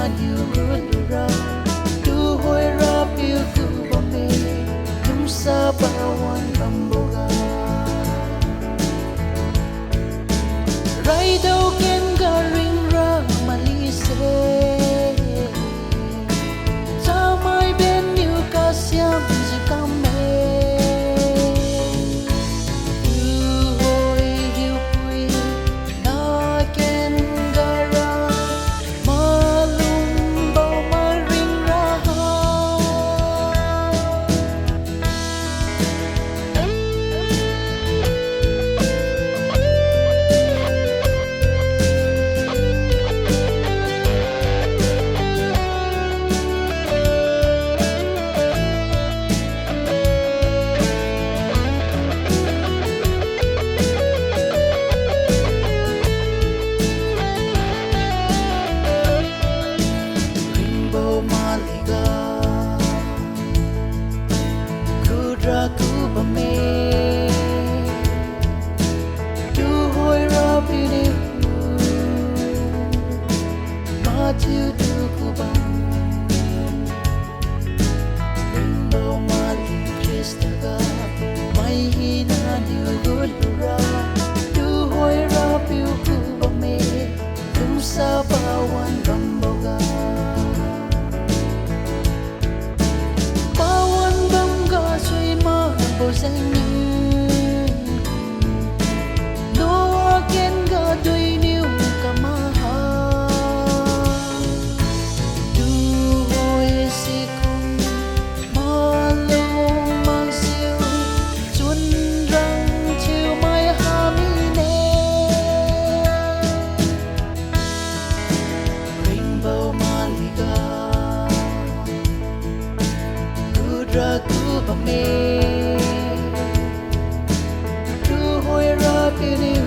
niu gutlura Tuhoi Rapiu ku bamme lungsa pawan boga rai đâu ken ga ringra malee Chamai ben niu kasiam kamme Tuhoi Hiupui na ken gara Malumbo ringra Ringbo maliga kudra ku bamme Tuhoi Rapiu mathiu du kubam Ringbo malee Khrista-e maihina gutlura Tuhoi Rapiu ku bamme lungsa pawan boga pawan boga suy ma bo sang Nuan ken ga dui niu kamaha Tuhoi sikung malung makjiu chun rang chiu mai hamine Ringbo maliga kudra ku bamme Tuhoi Rapiu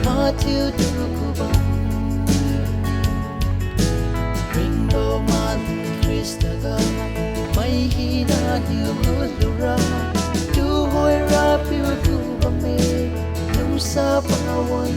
mathiu du kubam Ringbo malee Khrista-e maihina gutlura Tuhoi Rapiu ku bamme lungsa pawan